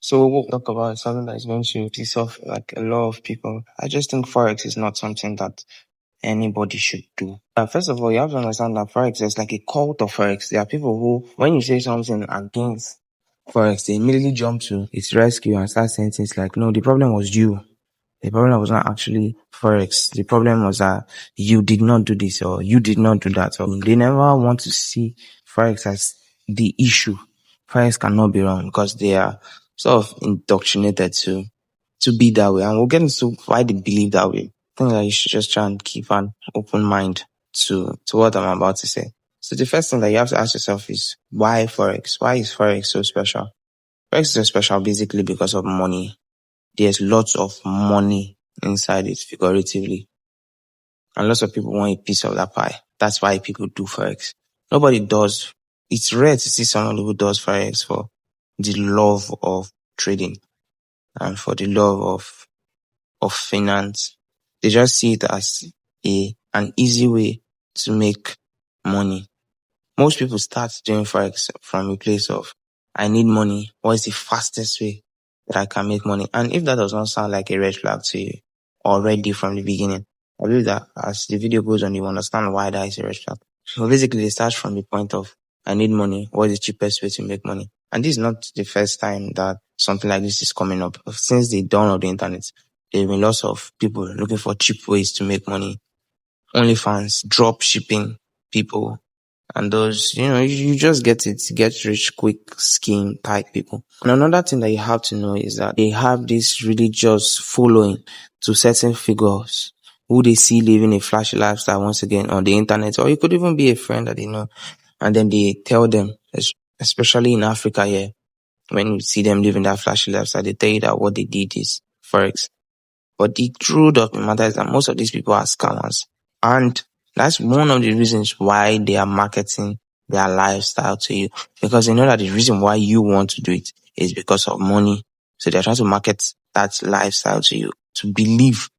So what we'll talk about is something that is going to piss off like a lot of people. I just think Forex is not something that anybody should do. First of all, you have to understand that Forex is like a cult of Forex. There are people who, when you say something against Forex, they immediately jump to its rescue and start saying things like, no, the problem was you. The problem was not actually Forex. The problem was that you did not do this or you did not do that. Or they never want to see Forex as the issue. Forex cannot be wrong because they are sort of indoctrinated to be that way. And we'll get into why they believe that way. I think that you should just try and keep an open mind to what I'm about to say. So the first thing that you have to ask yourself is, why Forex? Why is Forex so special? Forex is so special basically because of money. There's lots of money inside it, figuratively. And lots of people want a piece of that pie. That's why people do Forex. Nobody does. It's rare to see someone who does Forex for the love of trading and for the love of finance. They just see it as an easy way to make money. Most people start doing Forex from a place of, I need money. What is the fastest way that I can make money? And if that does not sound like a red flag to you already from the beginning, I believe that as the video goes on, you understand why that is a red flag. So basically, it starts from the point of, I need money. What is the cheapest way to make money? And this is not the first time that something like this is coming up. Since the dawn of the internet, there have been lots of people looking for cheap ways to make money. OnlyFans, drop shipping people, and those, you just get rich quick scheme type people. And another thing that you have to know is that they have this religious following to certain figures who they see living a flashy lifestyle once again on the internet, or it could even be a friend that they know. And then they tell them, especially in Africa here, when you see them living that flashy lifestyle, they tell you that what they did is Forex. But the truth of the matter is that most of these people are scammers. And that's one of the reasons why they are marketing their lifestyle to you. Because they know that the reason why you want to do it is because of money. So they're trying to market that lifestyle to you to believe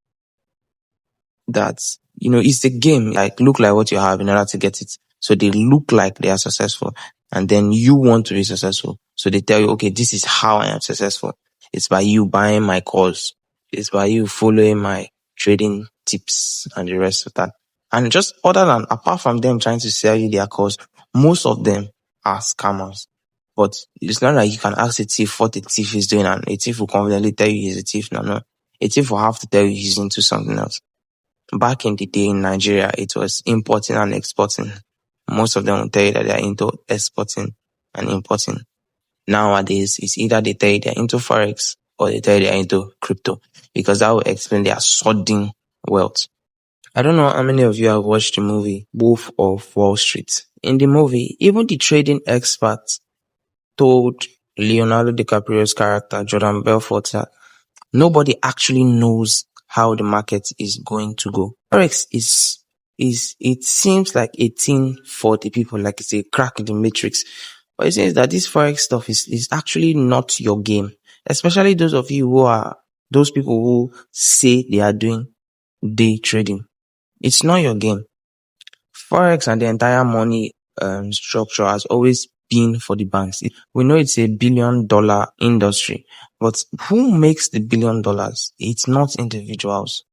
that, it's the game. Like, look like what you have in order to get it. So they look like they are successful. And then you want to be successful. So they tell you, okay, this is how I am successful. It's by you buying my calls. It's by you following my trading tips and the rest of that. And just apart from them trying to sell you their course, most of them are scammers. But it's not like you can ask a thief what a thief is doing and a thief will confidently tell you he's a thief. No. A thief will have to tell you he's into something else. Back in the day in Nigeria, it was importing and exporting. Most of them will tell you that they are into exporting and importing. Nowadays, it's either they tell you they're into Forex or they tell you they're into crypto, because that will explain their sudden wealth. I don't know how many of you have watched the movie Wolf of Wall Street. In the movie, even the trading experts told Leonardo DiCaprio's character, Jordan Belfort, that nobody actually knows how the market is going to go. Forex it seems like a thing for the people, like it's a crack in the matrix. But it seems that this Forex stuff is actually not your game. Especially those of you who are, those people who say they are doing day trading. It's not your game. Forex and the entire money structure has always been for the banks. We know it's $1 billion industry, but who makes the $1 billion? It's not individuals.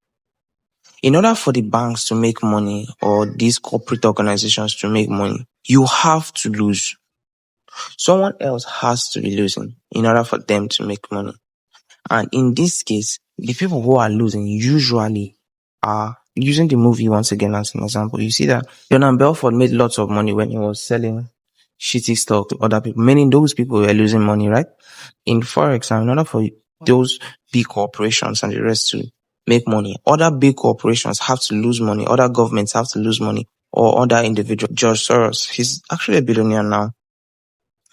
In order for the banks to make money or these corporate organizations to make money, you have to lose. Someone else has to be losing in order for them to make money. And in this case, the people who are losing usually are, using the movie once again as an example, you see that Jordan Belfort made lots of money when he was selling shitty stock to other people, meaning those people were losing money, right? In Forex, in order for those big corporations and the rest to make money, other big corporations have to lose money, other governments have to lose money, or other individuals. George Soros, he's actually a billionaire now.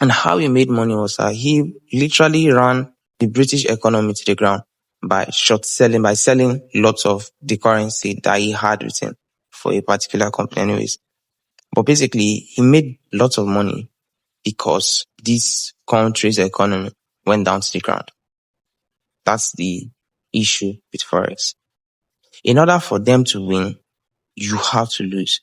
And how he made money was that he literally ran the British economy to the ground by selling lots of the currency that he had with him for a particular company anyways. But basically, he made lots of money because this country's economy went down to the ground. That's the issue with Forex. In order for them to win, you have to lose.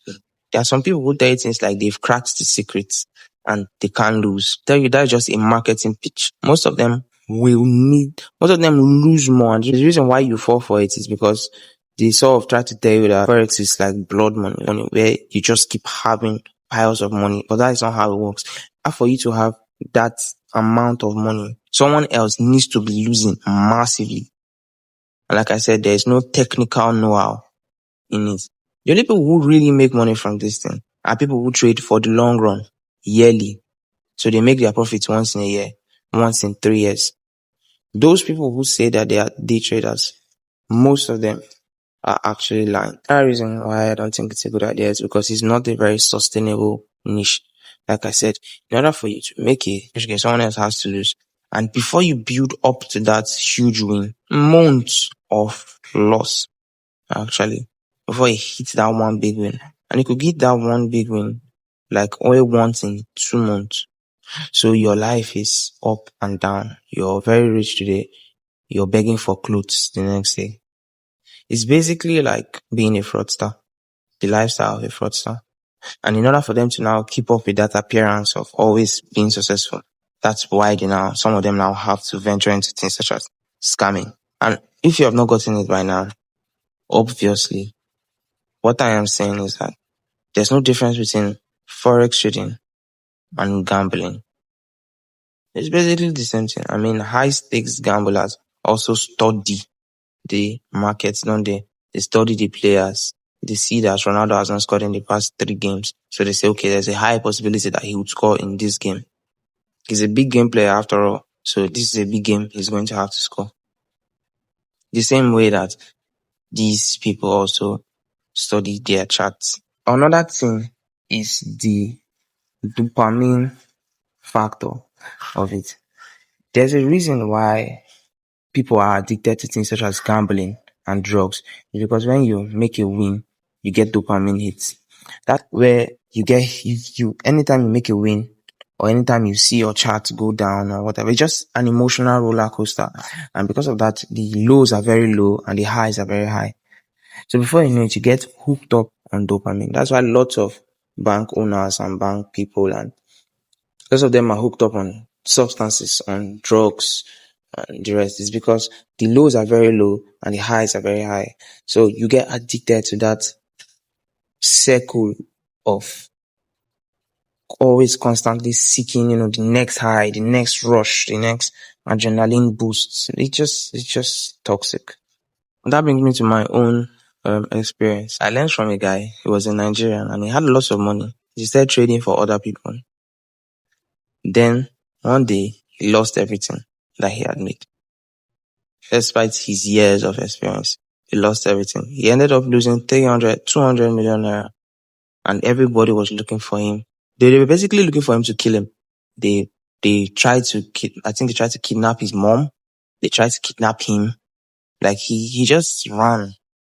There are some people who tell you things like they've cracked the secrets and they can't lose. Tell you that's just a marketing pitch. Most of them most of them will lose more. And the reason why you fall for it is because they sort of try to tell you that Forex is like blood money, where you just keep having piles of money. But that is not how it works. And for you to have that amount of money, someone else needs to be losing massively. And like I said, there is no technical know-how in it. The only people who really make money from this thing are people who trade for the long run, yearly. So they make their profits once in a year, once in 3 years. Those people who say that they are day traders, most of them are actually lying. Another reason why I don't think it's a good idea is because it's not a very sustainable niche. Like I said, in order for you to make it, someone else has to lose. And before you build up to that huge win, months of loss, actually, before you hit that one big win. And you could get that one big win like all once in 2 months. So your life is up and down. You're very rich today. You're begging for clothes the next day. It's basically like being a fraudster, the lifestyle of a fraudster. And in order for them to now keep up with that appearance of always being successful, that's why some of them now have to venture into things such as scamming. And if you have not gotten it by now, obviously, what I am saying is that there's no difference between Forex trading and gambling. It's basically the same thing. I mean, high stakes gamblers also study the markets, don't they? They study the players. They see that Ronaldo has not scored in the past 3 games. So they say, okay, there's a high possibility that he would score in this game. He's a big game player after all. So this is a big game he's going to have to score. The same way that these people also study their charts. Another thing is the dopamine factor of it. There's a reason why people are addicted to things such as gambling and drugs. It's because when you make a win, you get dopamine hits. That where you get you anytime you make a win or anytime you see your chart go down or whatever, it's just an emotional roller coaster. And because of that, the lows are very low and the highs are very high. So before you know it, you get hooked up on dopamine. That's why lots of bank owners and bank people and lots of them are hooked up on substances, on drugs, and the rest. Is because the lows are very low and the highs are very high. So you get addicted to that circle of always constantly seeking, the next high, the next rush, the next adrenaline boost. It's just toxic. And that brings me to my own experience. I learned from a guy. He was a Nigerian and he had lots of money. He started trading for other people. Then one day he lost everything that he had made. Despite his years of experience, he lost everything. He ended up losing 300, 200 million naira. And everybody was looking for him. They were basically looking for him to kill him. They tried to I think they tried to kidnap his mom. They tried to kidnap him. Like he just ran